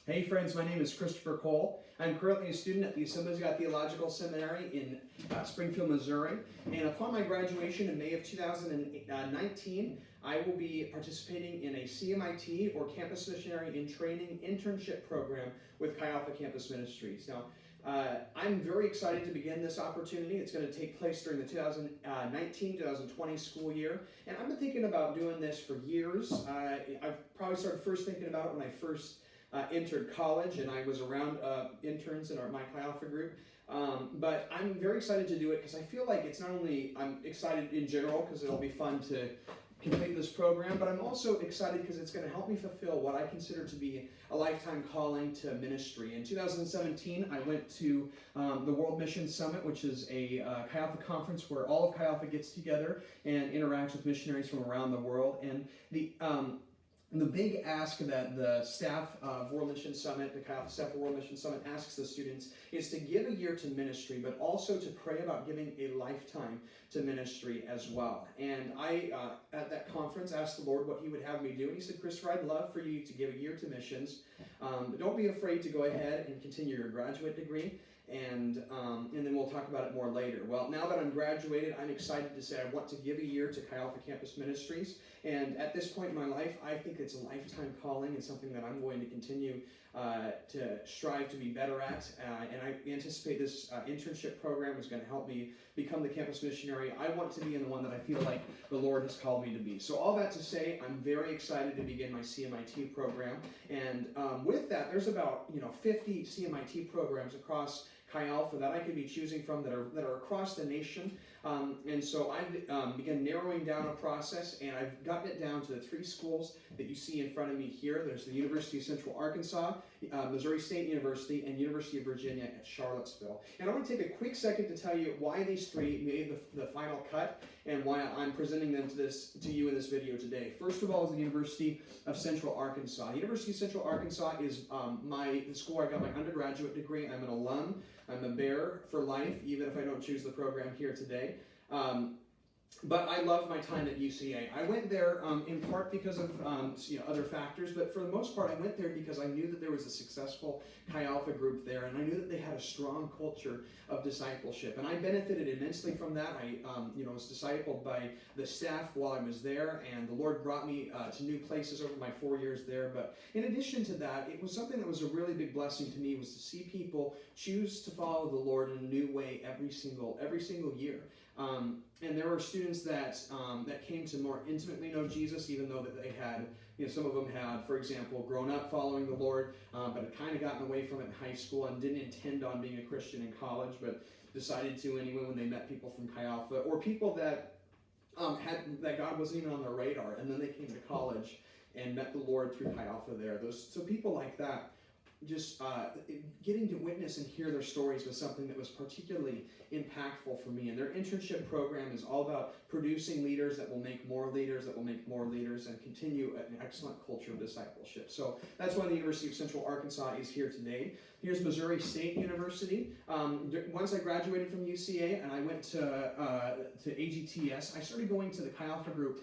Hey friends, my name is Christopher Cole. I'm currently a student at the Assemblies of God Theological Seminary in Springfield, Missouri. And upon my graduation in May of 2019, I will be participating in a CMIT or Campus Missionary in Training internship program with Chi Alpha Campus Ministries. Now, I'm very excited to begin this opportunity. It's going to take place during the 2019-2020 school year. And I've been thinking about doing this for years. I've probably started first thinking about it when I first entered college, and I was around interns in my Chi Alpha group. But I'm very excited to do it because I feel like it's not only, I'm excited in general because it'll be fun to complete this program, but I'm also excited because it's going to help me fulfill what I consider to be a lifetime calling to ministry. In 2017, I went to the World Mission Summit, which is a Chi Alpha conference where all of Chi Alpha gets together and interacts with missionaries from around the world. And the big ask that the staff of World Mission Summit, the Chi Alpha staff of World Mission Summit asks the students is to give a year to ministry, but also to pray about giving a lifetime to ministry as well. And I, at that conference, asked the Lord what He would have me do. And He said, Christopher, I'd love for you to give a year to missions, but don't be afraid to go ahead and continue your graduate degree. And then we'll talk about it more later. Well, now that I'm graduated, I'm excited to say I want to give a year to Chi Alpha Campus Ministries. And at this point in my life, I think it's a lifetime calling and something that I'm going to continue to strive to be better at. And I anticipate this internship program is going to help me become the campus missionary I want to be and the one that I feel like the Lord has called me to be. So all that to say, I'm very excited to begin my CMIT program. And with that, there's about 50 CMIT programs across Chi Alpha that I could be choosing from that are across the nation. And so I've begun narrowing down a process, and I've gotten it down to the 3 schools that you see in front of me here. There's the University of Central Arkansas, Missouri State University, and University of Virginia at Charlottesville. And I want to take a quick second to tell you why these 3 made the final cut and why I'm presenting them to you in this video today. First of all is the University of Central Arkansas. The University of Central Arkansas is the school where I got my undergraduate degree. I'm an alum. I'm a bear for life, even if I don't choose the program here today. But I love my time at UCA. I went there in part because of other factors, but for the most part, I went there because I knew that there was a successful Chi Alpha group there, and I knew that they had a strong culture of discipleship, and I benefited immensely from that. I was discipled by the staff while I was there, and the Lord brought me to new places over my 4 years there. But in addition to that, it was something that was a really big blessing to me, was to see people choose to follow the Lord in a new way every single year. And there were students that came to more intimately know Jesus, even though that they had, some of them had, for example, grown up following the Lord, but had kind of gotten away from it in high school and didn't intend on being a Christian in college, but decided to anyway when they met people from Chi Alpha, or people that that God wasn't even on their radar, and then they came to college and met the Lord through Chi Alpha there. So people like that, just getting to witness and hear their stories was something that was particularly impactful for me. And their internship program is all about producing leaders that will make more leaders, and continue an excellent culture of discipleship. So that's why the University of Central Arkansas is here today. Here's Missouri State University. Once I graduated from UCA and I went to AGTS, I started going to the Chi Alpha group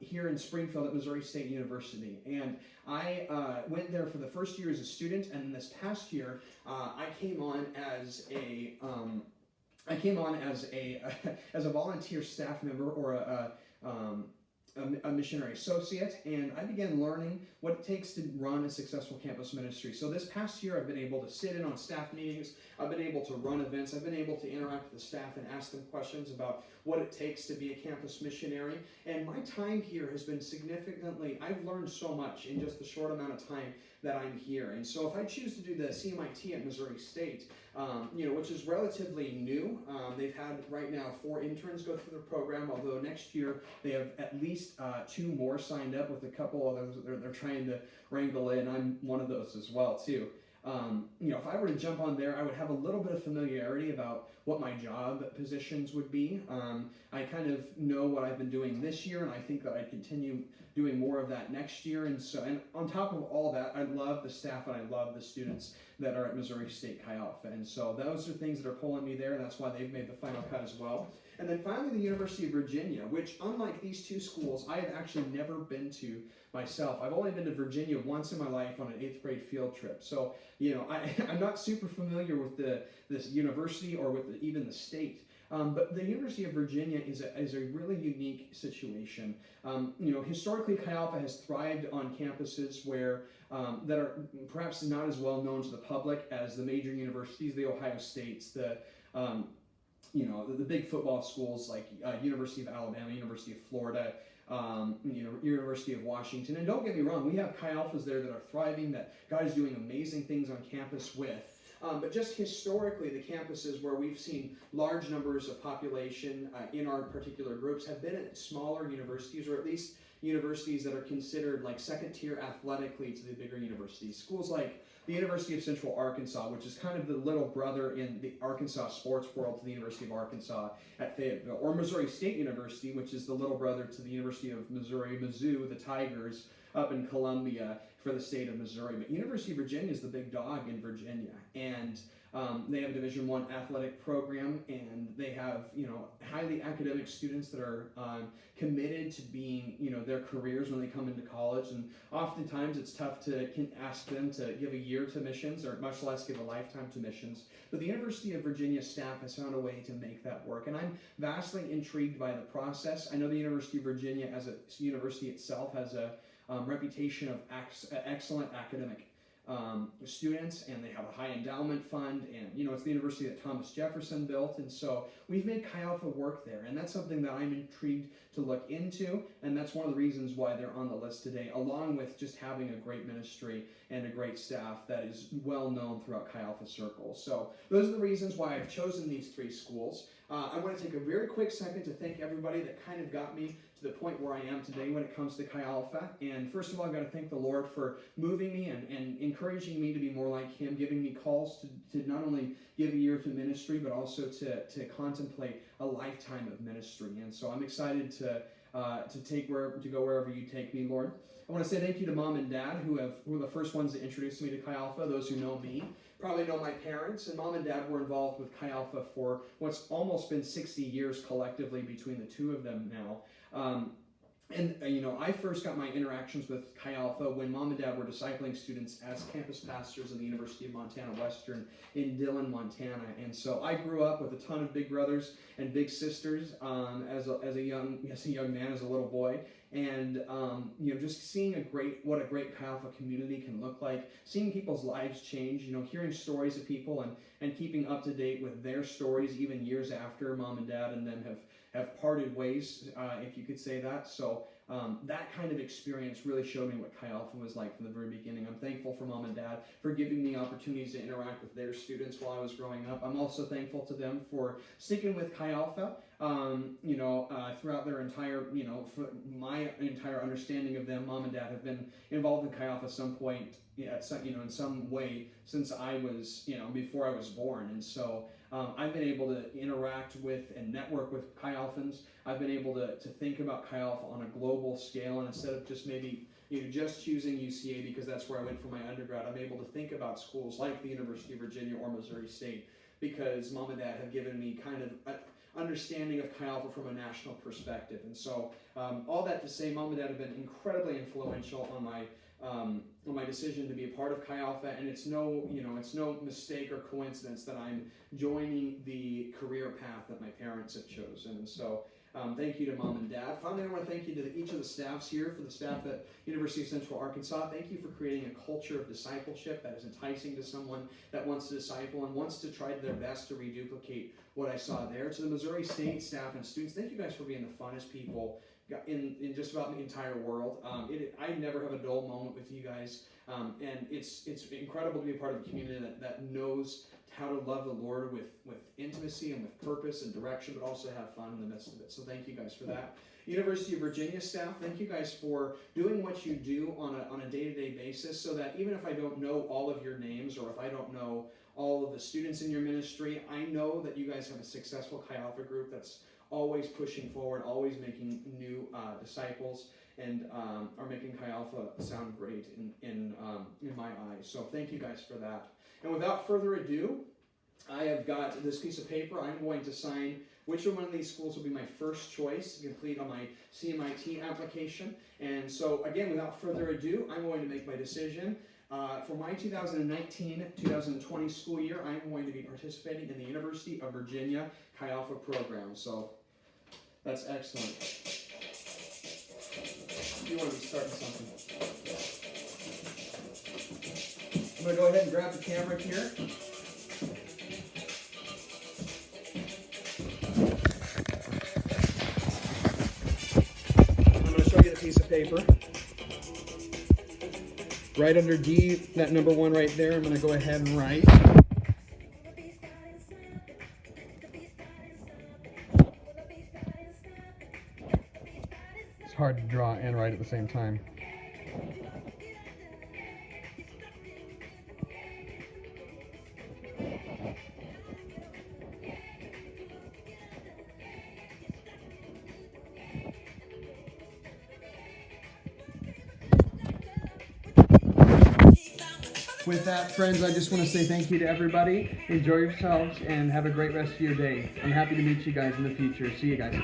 here in Springfield at Missouri State University. And I went there for the first year as a student, and this past year I came on as a as a volunteer staff member, or a missionary associate, and I began learning what it takes to run a successful campus ministry. So this past year I've been able to sit in on staff meetings, I've been able to run events, I've been able to interact with the staff and ask them questions about what it takes to be a campus missionary. And my time here has been I've learned so much in just the short amount of time that I'm here. And so if I choose to do the CMIT at Missouri State, which is relatively new, they've had right now 4 interns go through the program, although next year they have at least 2 more signed up, with a couple others they're trying to wrangle in. I'm one of those as well too. If I were to jump on there, I would have a little bit of familiarity about what my job positions would be. I kind of know what I've been doing this year, and I think that I'd continue doing more of that next year. And on top of all that, I love the staff and I love the students that are at Missouri State Chi Alpha. And so those are things that are pulling me there. That's why they've made the final cut as well. And then finally, the University of Virginia, which unlike these two schools, I have actually never been to myself. I've only been to Virginia once in my life on an 8th grade field trip. So, I'm not super familiar with this university or with even the state. But the University of Virginia is a really unique situation. Historically, Chi Alpha has thrived on campuses where that are perhaps not as well known to the public as the major universities, the Ohio States, the big football schools like University of Alabama, University of Florida, University of Washington. And don't get me wrong, we have Chi Alphas there that are thriving, that God is doing amazing things on campus with. But just historically, the campuses where we've seen large numbers of population in our particular groups have been at smaller universities, or at least universities that are considered like second tier athletically to the bigger universities. Schools like the University of Central Arkansas, which is kind of the little brother in the Arkansas sports world to the University of Arkansas at Fayetteville, or Missouri State University, which is the little brother to the University of Missouri, Mizzou, the Tigers, up in Columbia for the state of Missouri. But University of Virginia is the big dog in Virginia, and they have a Division I athletic program, and they have highly academic students that are committed to being their careers when they come into college. And oftentimes it's tough to ask them to give a year to missions, or much less give a lifetime to missions. But the University of Virginia staff has found a way to make that work, and I'm vastly intrigued by the process. I know the University of Virginia as a university itself has a reputation of excellent academic students, and they have a high endowment fund, and it's the university that Thomas Jefferson built, and so we've made Chi Alpha work there, and that's something that I'm intrigued to look into, and that's one of the reasons why they're on the list today, along with just having a great ministry and a great staff that is well known throughout Chi Alpha circles. So those are the reasons why I've chosen these three schools. I want to take a very quick second to thank everybody that kind of got me to the point where I am today when it comes to Chi Alpha. And first of all, I've got to thank the Lord for moving me and encouraging me to be more like Him, giving me calls to not only give a year to ministry, but also to contemplate a lifetime of ministry. And so I'm excited to go wherever you take me, Lord. I want to say thank you to Mom and Dad, who were the first ones to introduce me to Chi Alpha. Those who know me probably know my parents, and Mom and Dad were involved with Chi Alpha for what's almost been 60 years collectively between the two of them now. I first got my interactions with Chi Alpha when Mom and Dad were discipling students as campus pastors in the University of Montana Western in Dillon, Montana. And so I grew up with a ton of big brothers and big sisters as a young man, as a little boy. And just seeing what a great Chi Alpha community can look like, seeing people's lives change, hearing stories of people and keeping up to date with their stories even years after Mom and Dad and them have parted ways, if you could say that. So that kind of experience really showed me what Chi Alpha was like from the very beginning. I'm thankful for Mom and Dad for giving me opportunities to interact with their students while I was growing up. I'm also thankful to them for sticking with Chi Alpha, throughout their entire, for my entire understanding of them. Mom and Dad have been involved in Chi Alpha at some point, in some way since I was, before I was born. And so I've been able to interact with and network with Chi Alphans. I've been able to think about Chi Alpha on a global scale, and instead of just maybe just choosing UCA because that's where I went for my undergrad, I'm able to think about schools like the University of Virginia or Missouri State because Mom and Dad have given me kind of an understanding of Chi Alpha from a national perspective. And so all that to say, Mom and Dad have been incredibly influential on my decision to be a part of Chi Alpha, and it's no mistake or coincidence that I'm joining the career path that my parents have chosen. And so thank you to Mom and Dad. Finally, I want to thank you to each of the staffs here. For the staff at University of Central Arkansas, thank you for creating a culture of discipleship that is enticing to someone that wants to disciple and wants to try their best to reduplicate what I saw there. To the Missouri State staff and students, thank you guys for being the funnest people in just about the entire world. I never have a dull moment with you guys, and it's incredible to be a part of a community that knows how to love the Lord with intimacy and with purpose and direction, but also have fun in the midst of it. So thank you guys for that. University of Virginia staff, thank you guys for doing what you do on a day-to-day basis, so that even if I don't know all of your names or if I don't know all of the students in your ministry, I know that you guys have a successful Chi Alpha group that's always pushing forward, always making new disciples, and are making Chi Alpha sound great in my eyes. So thank you guys for that. And without further ado, I have got this piece of paper. I'm going to sign which one of these schools will be my first choice to complete on my CMIT application. And so again, without further ado, I'm going to make my decision. For my 2019-2020 school year, I'm going to be participating in the University of Virginia Chi Alpha program. So that's excellent. You want to be starting something. I'm going to go ahead and grab the camera here. I'm going to show you the piece of paper. Right under D, that number 1 right there, I'm going to go ahead and write. It's hard to draw and write at the same time. With that, friends, I just want to say thank you to everybody. Enjoy yourselves and have a great rest of your day. I'm happy to meet you guys in the future. See you guys.